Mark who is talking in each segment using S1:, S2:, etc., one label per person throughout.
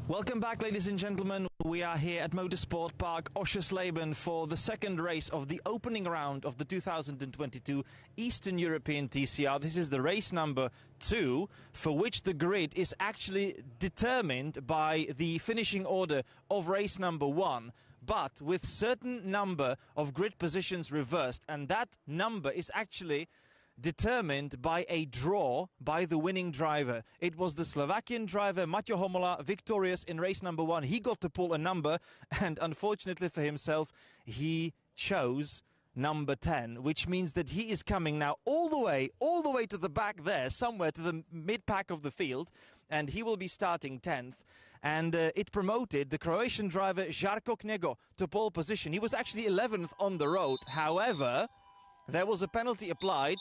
S1: Welcome back, ladies and gentlemen. We are here at Motorsport Park Oschersleben for the second race of the opening round of the 2022 Eastern European TCR. This is the race number 2, for which the grid is actually determined by the finishing order of race number 1, but with certain number of grid positions reversed, and that number is actually determined by a draw by the winning driver. It was the Slovakian driver Maťo Homola, victorious in race number 1. He got to pull a number, and unfortunately for himself, he chose number 10, which means that he is coming now all the way to the back there, somewhere to the mid-pack of the field, and he will be starting 10th. And it promoted the Croatian driver Žarko Knego to pole position. He was actually 11th on the road. However, there was a penalty applied,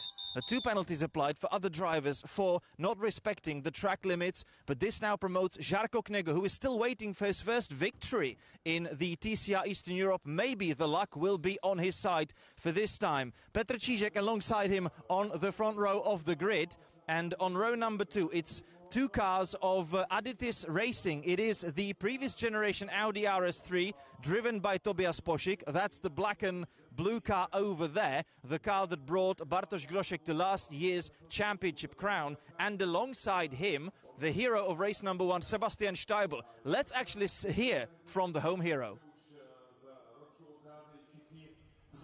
S1: 2 penalties applied for other drivers for not respecting the track limits, but this now promotes Žarko Knego, who is still waiting for his first victory in the TCR Eastern Europe. Maybe the luck will be on his side for this time. Petr Čížek alongside him on the front row of the grid, and on row number 2 it's 2 cars of Aditis Racing. It is the previous generation Audi RS3 driven by Tobias Pošík. That's the black and blue car over there, the car that brought Bartosz Groszek to last year's championship crown. And alongside him, the hero of race number 1, Sebastian Steibl. Let's actually hear from the home hero.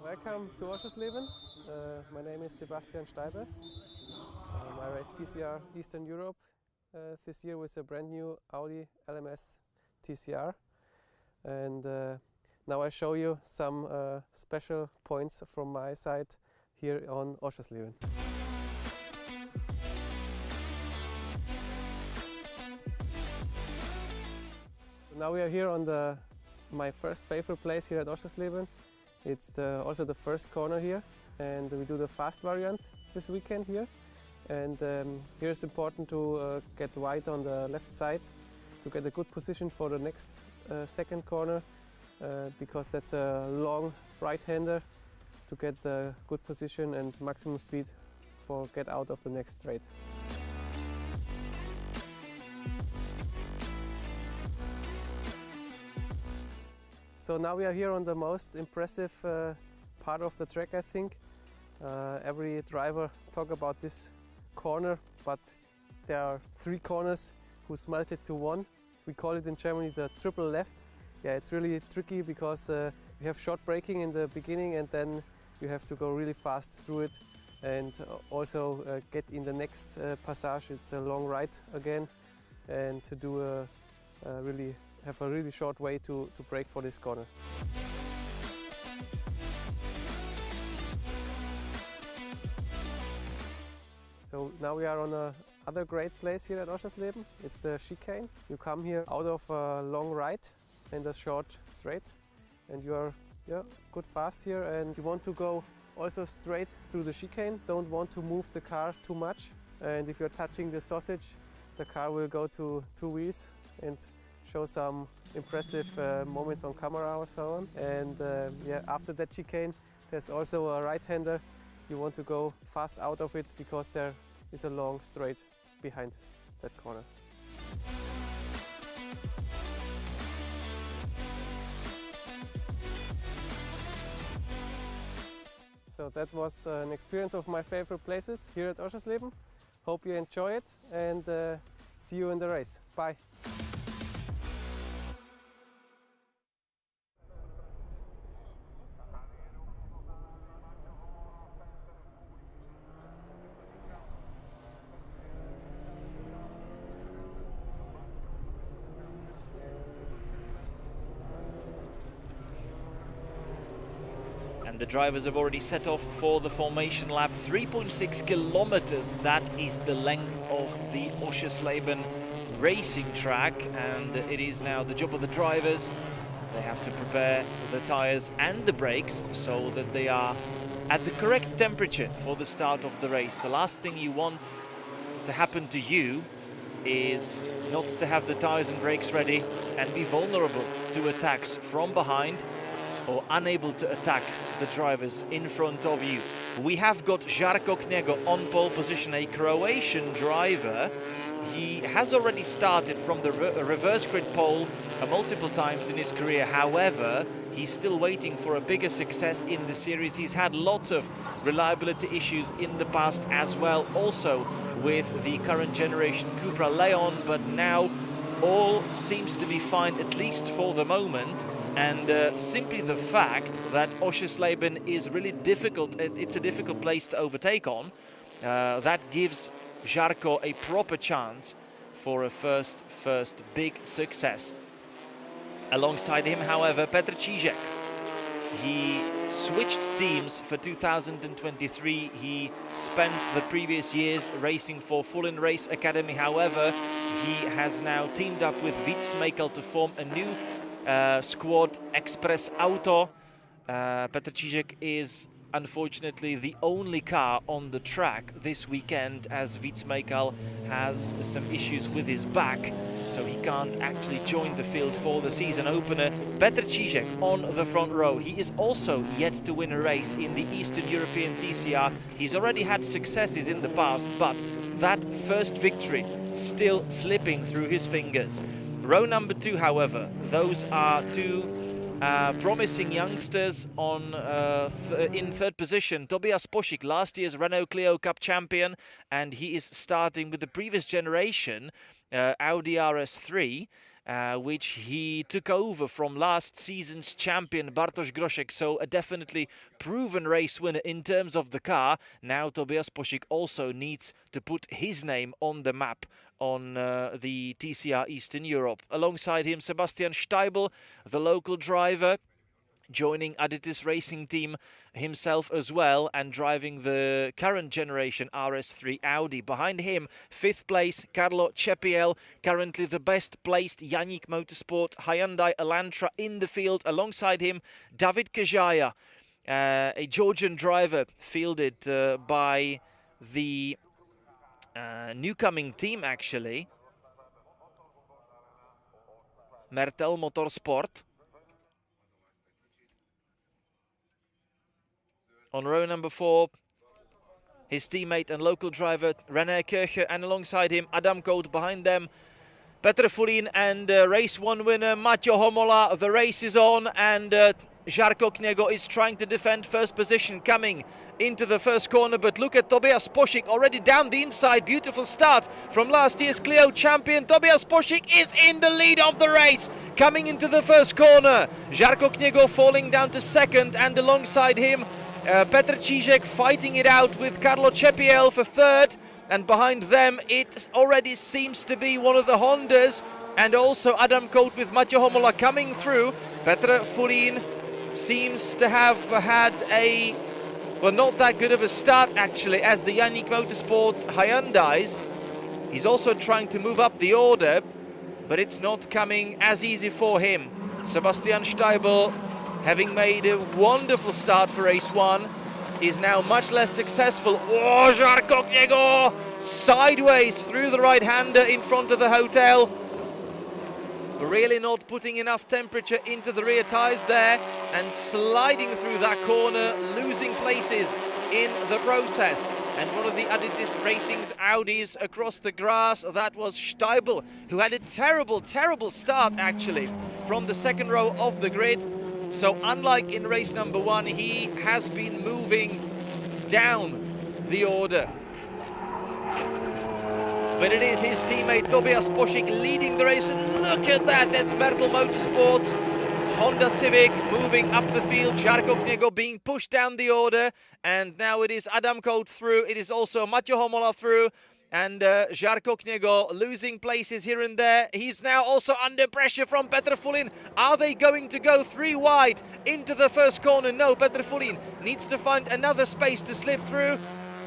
S2: Welcome to Oschersleben. My name is Sebastian Steibl. I race TCR Eastern Europe this year with a brand new Audi LMS TCR, and now I show you some special points from my side here on Oschersleben. Now we are here on my first favorite place here at Oschersleben. It's also the first corner here, and we do the fast variant this weekend here. And here it's important to get wide on the left side to get a good position for the next second corner, because that's a long right-hander, to get the good position and maximum speed for get out of the next straight. So now we are here on the most impressive part of the track, I think. Every driver talk about this corner, but there are 3 corners who melted to 1. We call it in Germany the triple left. Yeah, it's really tricky because you have short braking in the beginning, and then you have to go really fast through it, and also get in the next passage. It's a long right again, and to do have a really short way to brake for this corner. So now we are on another great place here at Oschersleben. It's the chicane. You come here out of a long right and a short straight, and you are yeah, good fast here, and you want to go also straight through the chicane. Don't want to move the car too much, and if you're touching the sausage, the car will go to 2 wheels and show some impressive moments on camera or so on. And yeah, after that chicane, there's also a right-hander. You want to go fast out of it because there is a long straight behind that corner. So that was an experience of my favorite places here at Oschersleben. Hope you enjoy it, and see you in the race. Bye.
S1: And the drivers have already set off for the formation lap. 3.6 kilometers, that is the length of the Oschersleben racing track, and it is now the job of the drivers. They have to prepare the tires and the brakes so that they are at the correct temperature for the start of the race. The last thing you want to happen to you is not to have the tires and brakes ready and be vulnerable to attacks from behind, or unable to attack the drivers in front of you. We have got Žarko Kniego on pole position, a Croatian driver. He has already started from the reverse grid pole multiple times in his career. However, he's still waiting for a bigger success in the series. He's had lots of reliability issues in the past as well, also with the current generation Cupra Leon, but now all seems to be fine, at least for the moment. And simply the fact that Oschersleben is really difficult, it's a difficult place to overtake on, that gives Žarko a proper chance for a first big success. Alongside him, however, Petr Čížek. He switched teams for 2023. He spent the previous years racing for Fullin Race Academy. However, he has now teamed up with Víc Mejkal to form a new squad, Express Auto. Petr Čížek is unfortunately the only car on the track this weekend, as Víc Mejkal has some issues with his back, so he can't actually join the field for the season opener. Petr Čížek on the front row. He is also yet to win a race in the Eastern European TCR. He's already had successes in the past, but that first victory still slipping through his fingers. Row number 2, however, those are two promising youngsters on in third position. Tobias Pošík, last year's Renault Clio Cup champion, and he is starting with the previous generation Audi RS3, which he took over from last season's champion Bartosz Groszek, so a definitely proven race winner in terms of the car. Now Tobias Pošík also needs to put his name on the map on the TCR Eastern Europe. Alongside him, Sebastian Steibl, the local driver, joining Aditis Racing Team himself as well, and driving the current generation RS3 Audi. Behind him, 5th place, Carlo Cepiel, currently the best placed Janík Motorsport Hyundai Elantra in the field. Alongside him, David Kajaya, a Georgian driver, fielded by the newcoming team, actually, Mertel Motorsport. On row number 4, his teammate and local driver René Kirche, and alongside him Adam Koot. Behind them, Petr Fulín and race 1 winner Maťo Homola. The race is on, and Žarko Kniego is trying to defend first position coming into the first corner, but look at Tobias Pošík already down the inside. Beautiful start from last year's Clio champion. Tobias Pošík is in the lead of the race, coming into the first corner. Žarko Kniego falling down to second, and alongside him Petr Čížek fighting it out with Carlo Cepiel for third, and behind them it already seems to be one of the Hondas, and also Adam Koot with Maťo Homola coming through. Petr Fulín seems to have had a, well, not that good of a start actually, as the Janík Motorsport Hyundais. He's also trying to move up the order, but it's not coming as easy for him. Sebastian Steibl
S3: having made a wonderful start for race 1, is now much less successful. Oh, Žarko Kněgo sideways through the right-hander in front of the hotel. Really not putting enough temperature into the rear tires there and sliding through that corner, losing places in the process. And one of the Adidas Racing's Audis across the grass, that was Steibel, who had a terrible, terrible start actually from the second row of the grid. So unlike in race number 1, he has been moving down the order. But it is his teammate Tobias Poschik leading the race, and look at that, that's Mertel Motorsports. Honda Civic moving up the field, Žarko Kněgo being pushed down the order, and now it is Adam Kout through, it is also Matej Homola through, and Žarko Kněgo losing places here and there. He's now also under pressure from Petr Fulin. Are they going to go 3 wide into the first corner? No, Petr Fulin needs to find another space to slip through,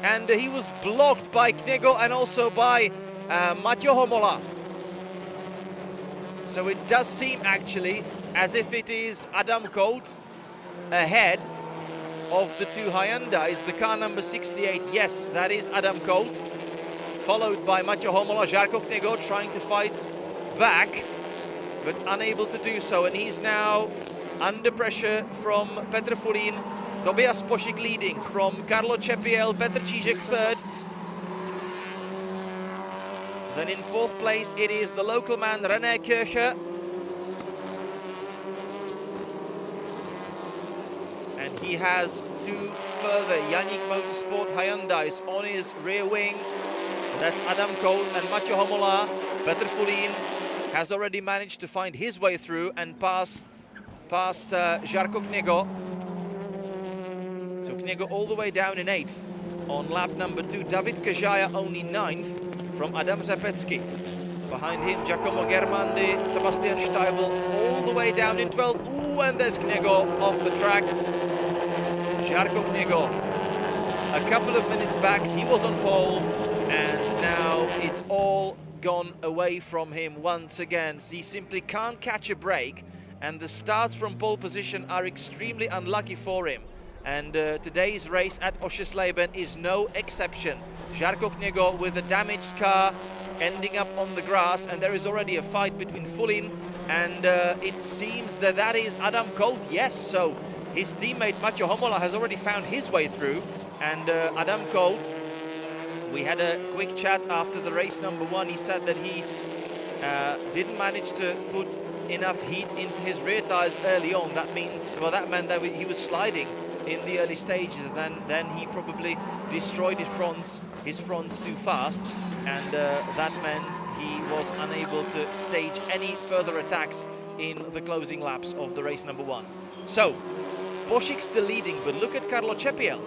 S3: and he was blocked by Kněgo and also by Matej Homola. So it does seem actually as if it is Adam Kout ahead of the 2 Hyundais. The car number 68, yes, that is Adam Kout, followed by Matej Homola. Žarko Kněgo trying to fight back, but unable to do so, and he's now under pressure from Petr Fulin. Tobias Poschik leading from Karlo Čepiel, Petr Čížek third. Then in 4th place it is the local man René Kircher. And he has 2 further Yannick Motorsport Hyundais on his rear wing. That's Adam Kout and Matej Homola. Petr Fulin has already managed to find his way through and past Žarko Kněgo. So Kněgo all the way down in 8th. On lap number 2, David Kajaya only 9th from Adam Řepecký. Behind him, Giacomo Germandi, Sebastian Steibel all the way down in 12th. Ooh, and there's Kněgo off the track. Žarko Kněgo, a couple of minutes back, he was on pole, and now it's all gone away from him once again. So he simply can't catch a break, and the starts from pole position are extremely unlucky for him. And today's race at Oschersleben is no exception. Žarko Kněgo with a damaged car ending up on the grass, and there is already a fight between Fulin and it seems that that is Adam Kout. Yes, so his teammate Matej Homola has already found his way through, and Adam Kout, we had a quick chat after the race number 1. He said that he didn't manage to put enough heat into his rear tires early on. That means, well, that meant that he was sliding in the early stages, and then he probably destroyed his fronts too fast, and that meant he was unable to stage any further attacks in the closing laps of the race number 1. So Poschik still leading, but look at Karlo Čepiel.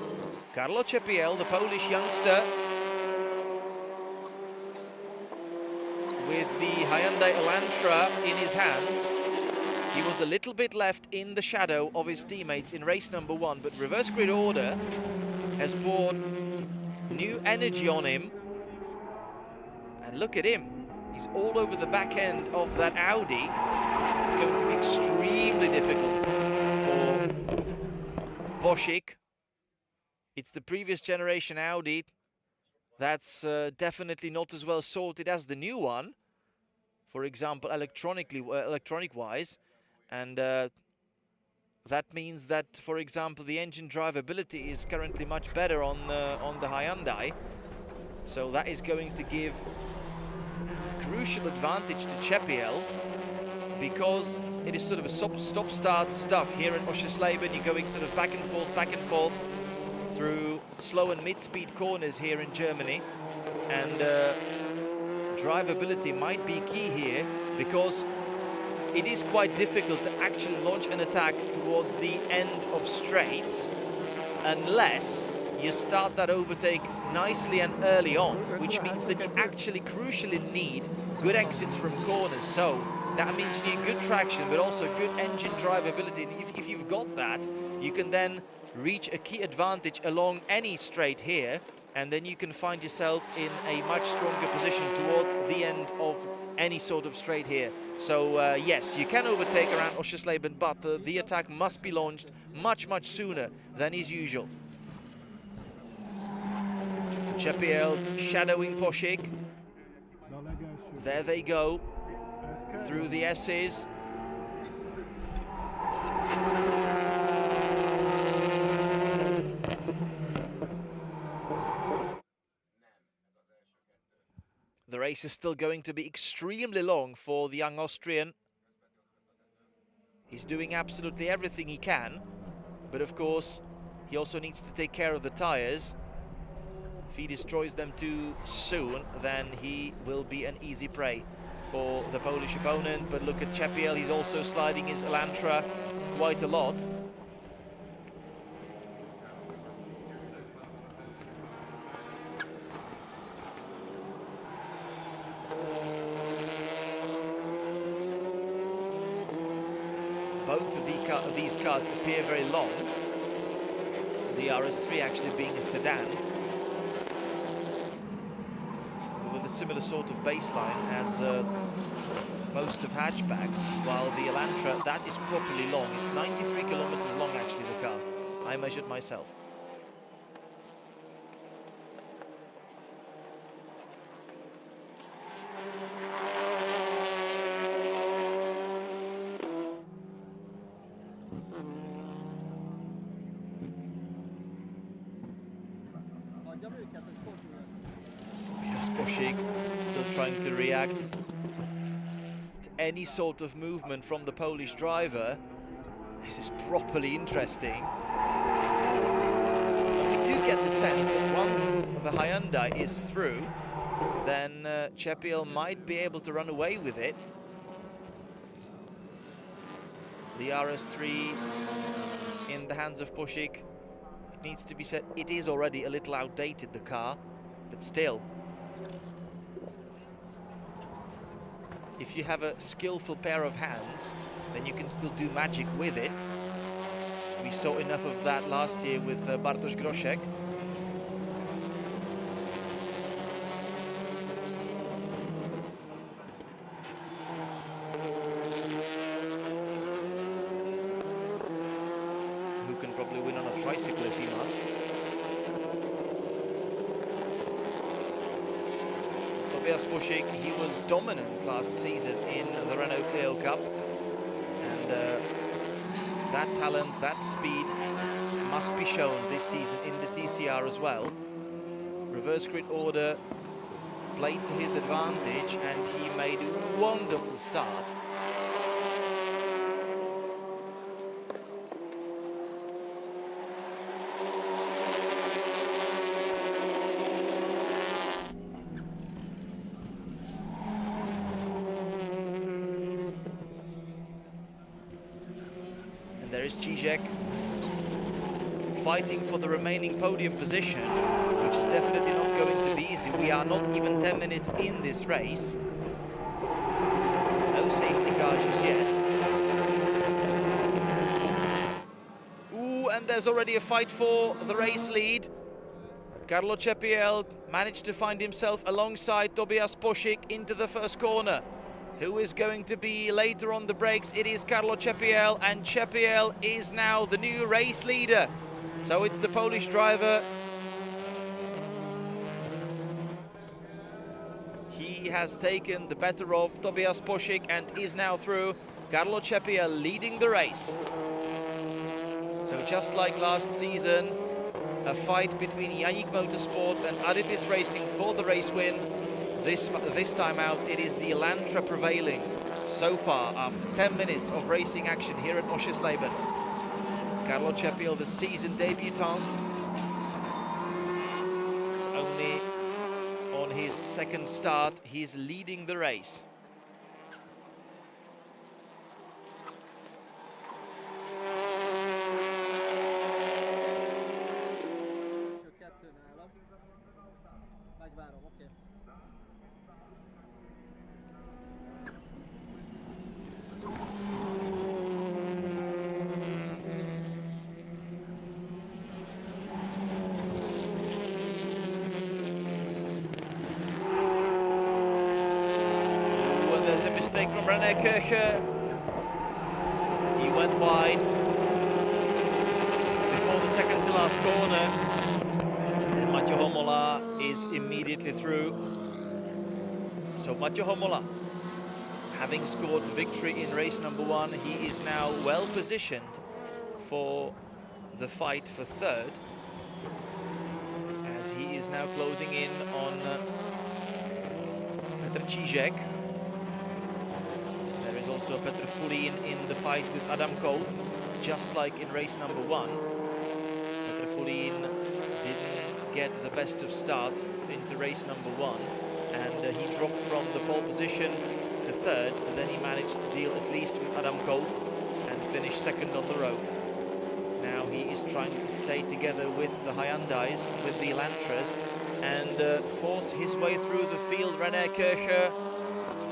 S3: Karlo Čepiel, the Polish youngster, with the Hyundai Elantra in his hands. He was a little bit left in the shadow of his teammates in race number 1, but reverse grid order has poured new energy on him. And look at him. He's all over the back end of that Audi. It's going to be extremely difficult for Poschik. It's the previous generation Audi that's definitely not as well sorted as the new one, for example, electronic-wise. And that means that, for example, the engine drivability is currently much better on the Hyundai. So that is going to give crucial advantage to Čepiel, because it is sort of a stop-start stuff here at Oschersleben. You're going sort of back and forth through slow and mid-speed corners here in Germany. And drivability might be key here, because it is quite difficult to actually launch an attack towards the end of straights unless you start that overtake nicely and early on, which means that you actually crucially need good exits from corners. So that means you need good traction, but also good engine drivability. And if you've got that, you can then reach a key advantage along any straight here, and then you can find yourself in a much stronger position towards the end of any sort of straight here. So yes, you can overtake around Oschersleben, but the attack must be launched much sooner than is usual. So Chepiel shadowing Poshik. There they go through the S's. The race is still going to be extremely long for the young Austrian. He's doing absolutely everything he can, but of course he also needs to take care of the tires. If he destroys them too soon, then he will be an easy prey for the Polish opponent. But look at Chepiel, he's also sliding his Elantra quite a lot. Both of these cars appear very long. The RS3 actually being a sedan, with a similar sort of baseline as most of hatchbacks, while the Elantra, that is properly long. It's 93 kilometers long actually, the car. I measured myself. Yes, Poshik still trying to react to any sort of movement from the Polish driver. This is properly interesting. We do get the sense that once the Hyundai is through, then Chepiel might be able to run away with it. The RS3 in the hands of Poshik. It needs to be said, it is already a little outdated, the car, but still. If you have a skillful pair of hands, then you can still do magic with it. We saw enough of that last year with Bartosz Groszek. Who can probably win on a tricycle if he must. Tobias Poshik, he was dominant last season in the Renault Clio Cup, and that talent, that speed must be shown this season in the TCR as well. Reverse grid order played to his advantage, and he made a wonderful start. There is Zizek fighting for the remaining podium position, which is definitely not going to be easy. We are not even 10 minutes in this race. No safety car just yet. Ooh, and there's already a fight for the race lead. Carlo Chepiel managed to find himself alongside Tobias Poshik into the first corner. Who is going to be later on the brakes? It is Carlo Chepiel, and Chepiel is now the new race leader. So it's the Polish driver. He has taken the better of Tobias Poshik and is now through. Carlo Chepiel leading the race. So just like last season, a fight between Yannick Motorsport and Aditis Racing for the race win. This time out, it is the Elantra prevailing so far after 10 minutes of racing action here at Oschersleben. Carlo Chepiel, the season debutant, is only on his second start. He's leading the race. mistake from René Kircher. He went wide before the second to last corner. And Mathieu Homola is immediately through. So Mathieu Homola, having scored victory in race number 1, he is now well positioned for the fight for third, as he is now closing in on Petr Čížek. There is also Petr Fulín in the fight with Adam Kout, just like in race number 1. Petr Fulín didn't get the best of starts into race number 1, and he dropped from the pole position to third, but then he managed to deal at least with Adam Kout and finish second on the road. Now he is trying to stay together with the Hyundais, with the Elantras, and force his way through the field. René Kircher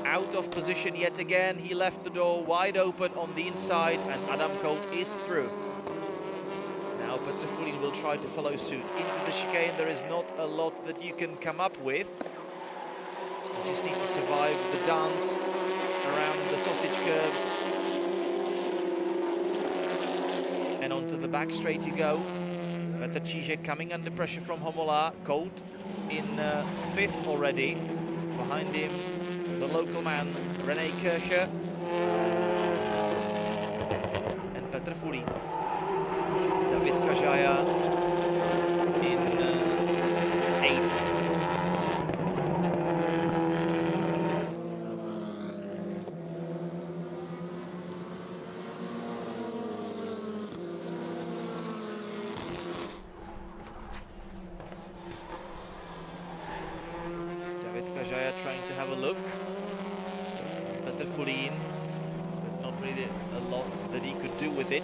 S3: out of position yet again. He left the door wide open on the inside, and Adam Kout is through. Now Petr Fulín will try to follow suit. Into the chicane there is not a lot that you can come up with. You just need to survive the dance around the sausage curves. And onto the back straight you go. Petr Čížek coming under pressure from Homola. Kout in 5th already. Behind him, the local man, René Kircher. And Petr Fulín. David Kažaja in 8th. Trying to have a look. Petr Fulín, but not really a lot that he could do with it.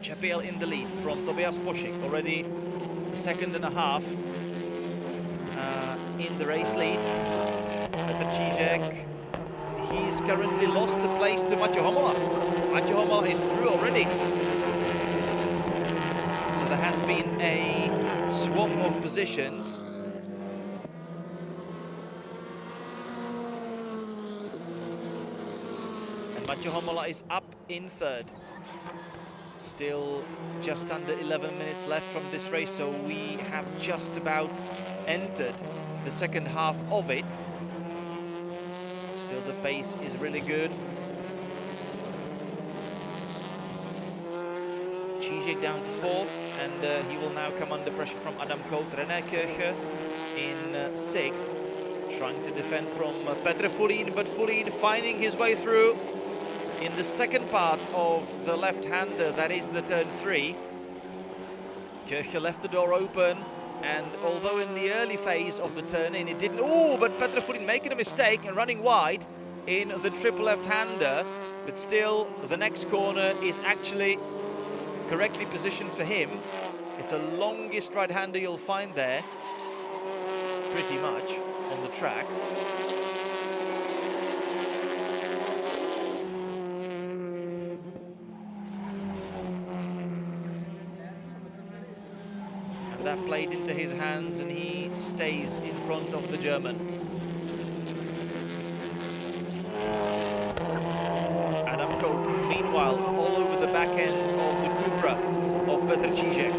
S3: Čepěl in the lead from Tobias Pošik, already a second and a half in the race lead. Petr Čížek, he's currently lost the place to Mathieu Homola. Mathieu Homola is through already. So there has been a swap of positions. And Mathieu Homola is up in third. Still just under 11 minutes left from this race, so we have just about entered the second half of it. Still the pace is really good. Čížek down to 4th, and he will now come under pressure from Adam Kout. René Kircher in 6th, trying to defend from Petr Fulín, but Fulín finding his way through in the second part of the left-hander, that is the turn 3. Kircher left the door open, and although in the early phase of the turn-in it didn't... Oh, but Petr Fulín making a mistake and running wide in the triple left-hander, but still the next corner is actually correctly positioned for him. It's the longest right-hander you'll find there, pretty much, on the track. That played into his hands, and he stays in front of the German. Adam Kout, meanwhile, all over the back end of the Cupra of Petr Čížek.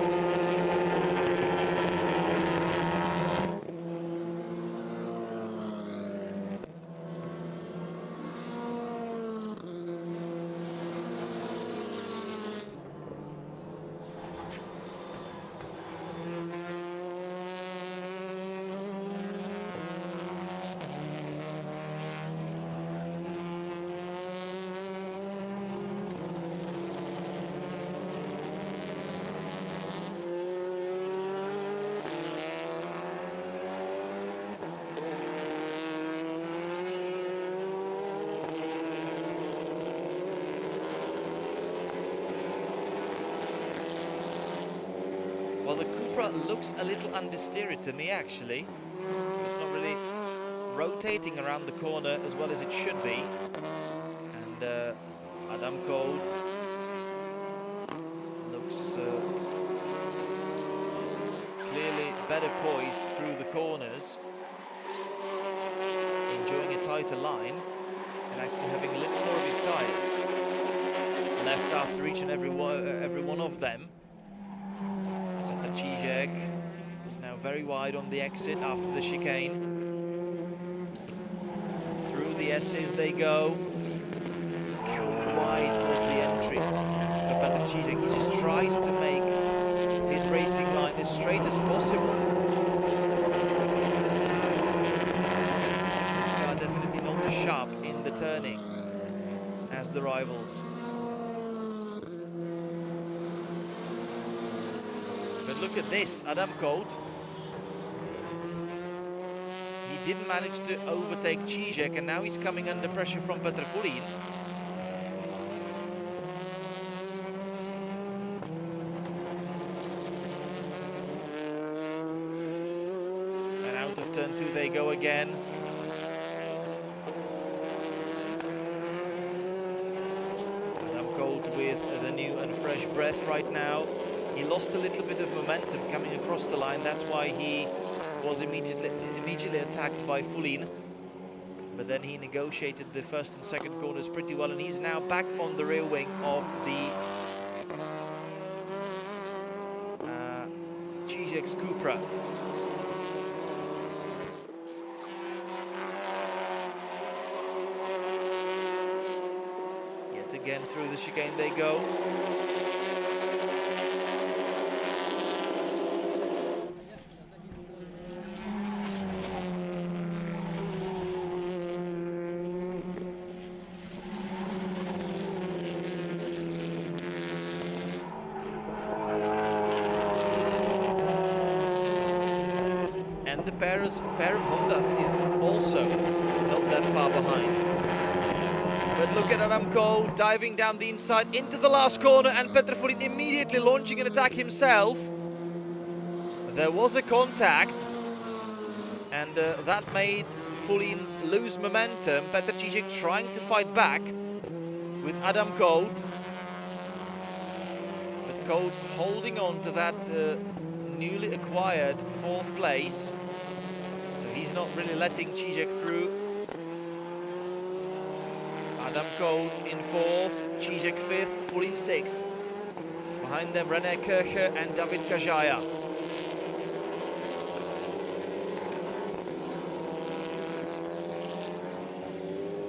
S3: looks a little understeered to me, actually. So it's not really rotating around the corner as well as it should be. And Adam Colt looks clearly better poised through the corners, enjoying a tighter line and actually having a little more of his tyres left after each and every one of them. Petr Čížek was now very wide on the exit after the chicane. Through the S's they go. Look how wide was the entry for Petr Čížek. He just tries to make his racing line as straight as possible. This car definitely not as sharp in the turning as the rivals. But look at this, Adam Colt. He didn't manage to overtake Čížek, and now he's coming under pressure from Petr Fulín. And out of turn 2 they go again. Adam Colt with the new and fresh breath right now. He lost a little bit of momentum coming across the line. That's why he was immediately attacked by Fulín. But then he negotiated the first and second corners pretty well, and he's now back on the rear wing of the Čížek's Cupra. Yet again through the chicane they go. And the pair of Hondas is also not that far behind. But look at Adam Colt diving down the inside into the last corner, and Petr Fulín immediately launching an attack himself. There was a contact, and that made Fulín lose momentum. Petr Čížek trying to fight back with Adam Colt. But Colt holding on to that newly acquired 4th place. So he's not really letting Čížek through. Adam Colt in 4th, Čížek 5th, Fulín 6th. Behind them René Kircher and David Kažája.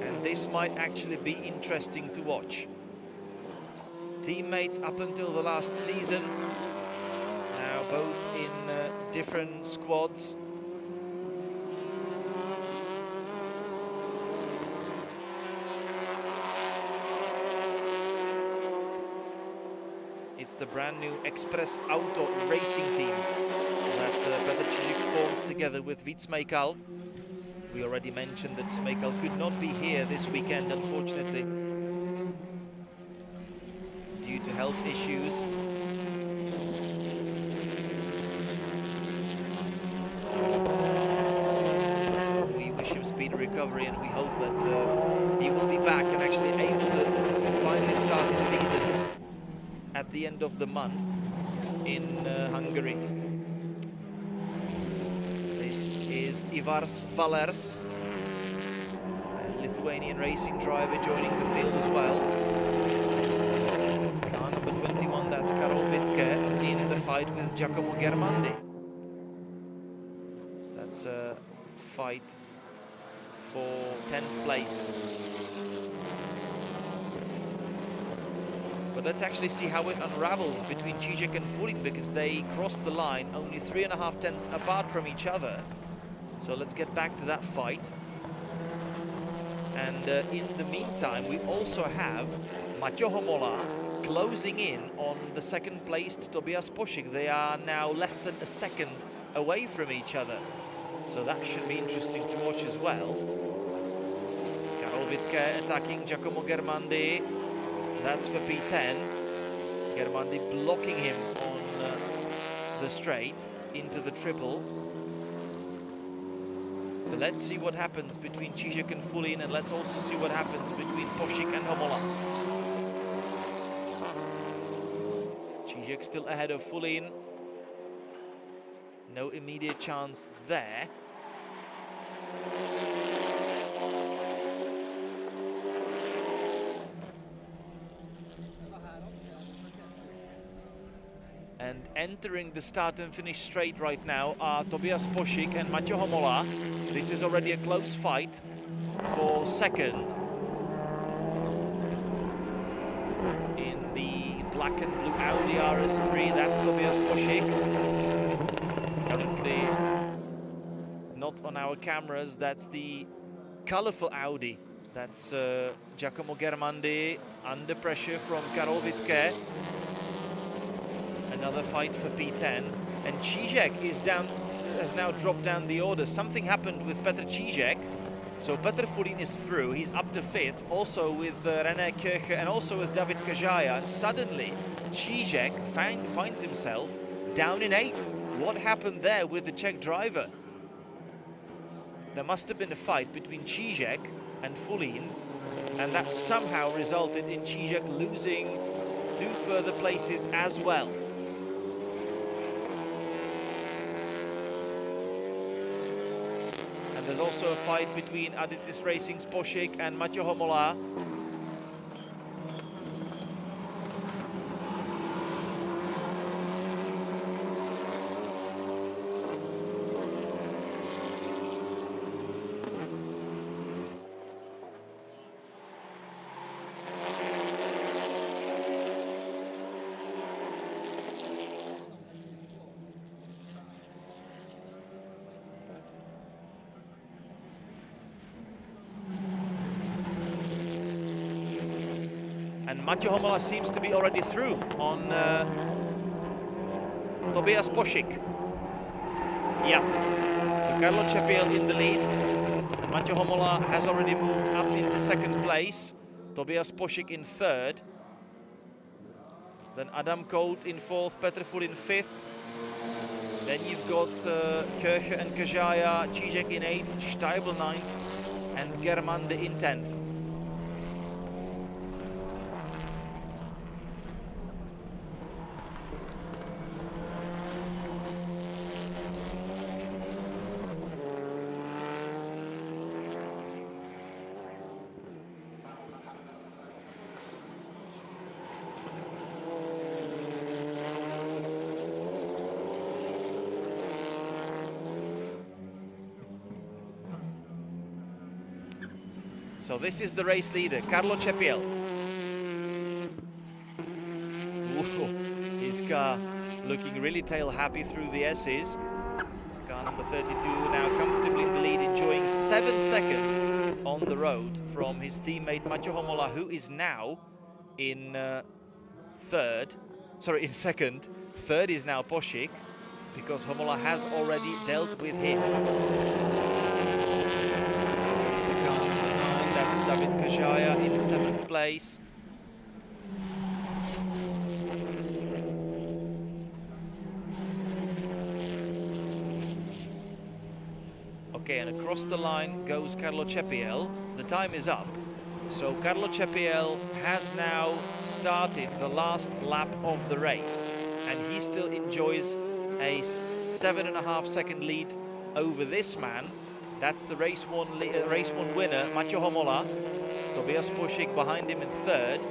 S3: And this might actually be interesting to watch. Teammates up until the last season, now both in different squads. It's the brand new Express Auto racing team that Petr Čížek formed together with Víc Smejkal. We already mentioned that Smejkal could not be here this weekend, unfortunately, due to health issues. So we wish him speedy recovery, and we hope that he will be back and actually able to finally start his season at the end of the month in Hungary. This is Ivars Valers, a Lithuanian racing driver, joining the field as well. Car number 21, that's Karol Wittke, in the fight with Giacomo Germandi. That's a fight for 10th place. But let's actually see how it unravels between Čížek and Fulín, because they crossed the line only 3.5 tenths apart from each other. So let's get back to that fight. And in the meantime, we also have Maťo Homola closing in on the second-placed Tobias Pošík. They are now less than a second away from each other. So that should be interesting to watch as well. Karol Wittke attacking Giacomo Germandi. That's for P10. Germandi blocking him on the straight. into the triple. But let's see what happens between Čížek and Fulin, and let's also see what happens between Pošík and Homola. Čížek still ahead of Fulin. No immediate chance there. And entering the start and finish straight right now are Tobias Pošík and Maťo Homola. This is already a close fight for second. In the black and blue Audi RS3, that's Tobias Pošík. Currently not on our cameras, that's the colorful Audi. That's Giacomo Germandi under pressure from Karol Wittke. Another fight for P10, and Čížek has now dropped down the order. Something happened with Petr Čížek, so Petr Fulin is through. He's up to 5th, also with René Kirche and also with David Kajaya, and suddenly Čížek finds himself down in 8th. What happened there with the Czech driver? There must have been a fight between Čížek and Fulin, and that somehow resulted in Čížek losing 2 further places as well. And there's also a fight between Aditis Racing's Pošík and Maťo Homola. And Maťo Homola seems to be already through on Tobias Pošík. Yeah, so Karlo Čepiel in the lead. And Maťo Homola has already moved up into 2nd place. Tobias Pošík in 3rd. Then Adam Kout in 4th, Petr Fulin 5th. Then you've got Kirche and Kajaya, Čížek in 8th, Steibl 9th, and Germande in 10th. So this is the race leader, Karlo Čepiel. His car looking really tail happy through the S's. Car number 32 now comfortably in the lead, enjoying 7 seconds on the road from his teammate Maťo Homola, who is now in 2nd. 3rd is now Pošík, because Homola has already dealt with him. That's David Kajaya in 7th place. Okay, and across the line goes Karlo Čepiel. The time is up. So Karlo Čepiel has now started the last lap of the race, and he still enjoys a 7.5 second lead over this man. That's the race one winner, Maťo Homola. Tobias Pošík behind him in 3rd.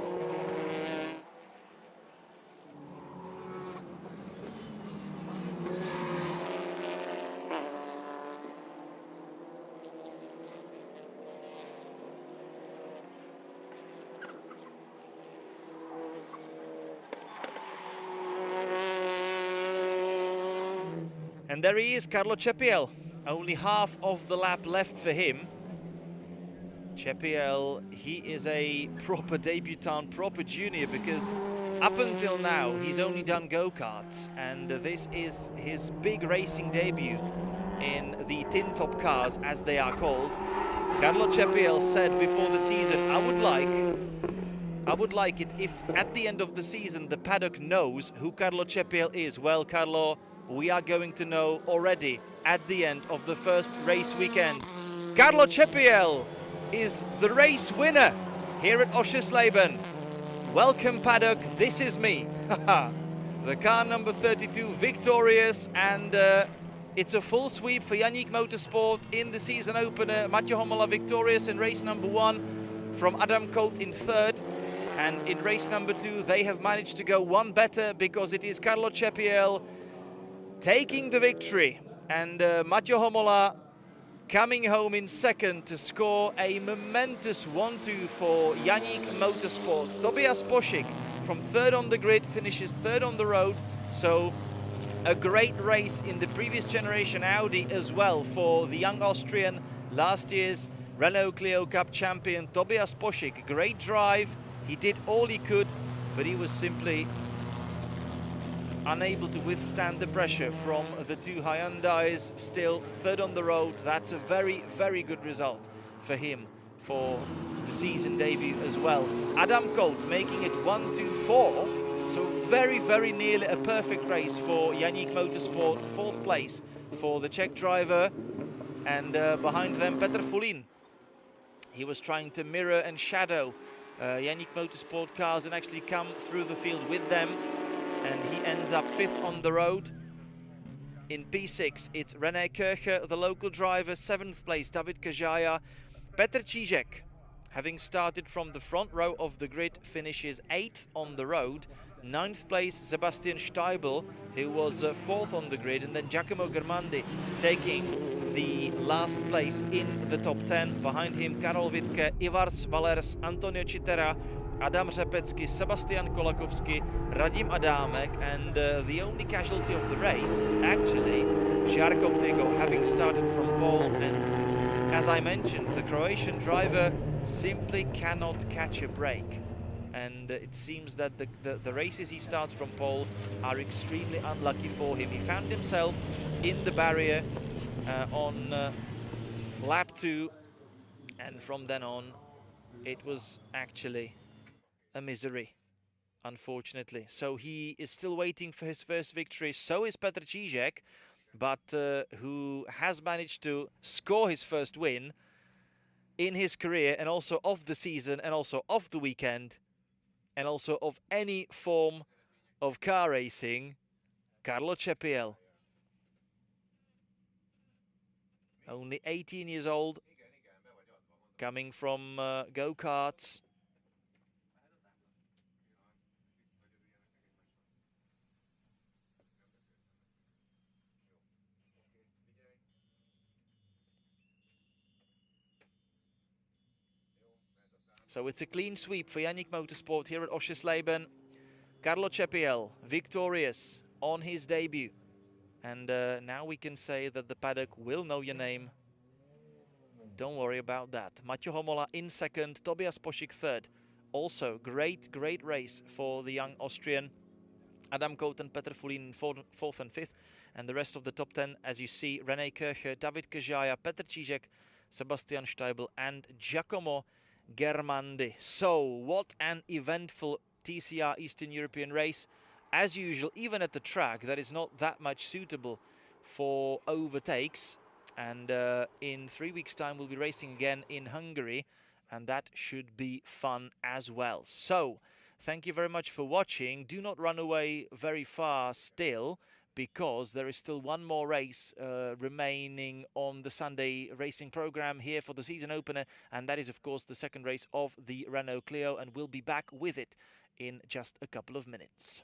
S3: And there he is, Karlo Čepiel. Only half of the lap left for him. Čepiel, he is a proper debutant, proper junior, because up until now he's only done go-karts, and this is his big racing debut in the tin top cars, as they are called. Karlo Čepiel said before the season, I would like it if at the end of the season the paddock knows who Karlo Čepiel is. Well, Karlo, we are going to know already at the end of the first race weekend. Carlo Cepiel is the race winner here at Oschersleben. Welcome paddock, this is me. The car number 32 victorious, and it's a full sweep for Yannick Motorsport in the season opener. Mathieu Homola victorious in race number 1 from Adam Colt in 3rd. And in race number 2 they have managed to go one better, because it is Carlo Cepiel taking the victory. And Mathieu Homola coming home in 2nd to score a momentous 1-2 for Yannick Motorsport. Tobias Poschik from 3rd on the grid finishes 3rd on the road. So a great race in the previous generation Audi as well for the young Austrian, last year's Renault Clio Cup champion Tobias Poschik. Great drive, he did all he could, but he was simply unable to withstand the pressure from the two Hyundais. Still 3rd on the road. That's a very, very good result for him for the season debut as well. Adam Colt making it 1-2-4. So very, very nearly a perfect race for Yannick Motorsport. 4th place for the Czech driver. And behind them, Petr Fulin. He was trying to mirror and shadow Yannick Motorsport cars and actually come through the field with them. And he ends up 5th on the road. In P6, it's René Kircher, the local driver. 7th place, David Kajaya. Petr Čížek, having started from the front row of the grid, finishes 8th on the road. 9th place, Sebastian Steibel, who was 4th on the grid. And then Giacomo Germandi taking the last place in the top 10. Behind him, Karol Wittke, Ivars Valers, Antonio Citera, Adam Řepecký, Sebastian Kolakovský, Radim Adamek, and the only casualty of the race, actually, Žarko Knego, having started from pole. And as I mentioned, the Croatian driver simply cannot catch a break. And it seems that the races he starts from pole are extremely unlucky for him. He found himself in the barrier on lap 2, and from then on, it was actually a misery, unfortunately. So he is still waiting for his first victory. So is Petr Čížek, but who has managed to score his first win in his career, and also of the season, and also of the weekend, and also of any form of car racing, Carlo Cepiel. Only 18 years old, coming from go-karts. So it's a clean sweep for Yannick Motorsport here at Oschersleben. Carlo Cepiel victorious on his debut. And now we can say that the paddock will know your name. Don't worry about that. Mathieu Homola in 2nd, Tobias Poschik 3rd. Also great, great race for the young Austrian. Adam Colt and Petr Fulin in 4th and 5th. And the rest of the top 10, as you see, René Kircher, David Kajaya, Petr Čížek, Sebastian Steibel and Giacomo Germandi. So what an eventful TCR Eastern European race. As usual, even at the track that is not that much suitable for overtakes. And in 3 weeks' time we'll be racing again in Hungary, and that should be fun as well. So thank you very much for watching. Do not run away very far still, because there is still one more race remaining on the Sunday racing program here for the season opener, and that is of course the second race of the Renault Clio, and we'll be back with it in just a couple of minutes.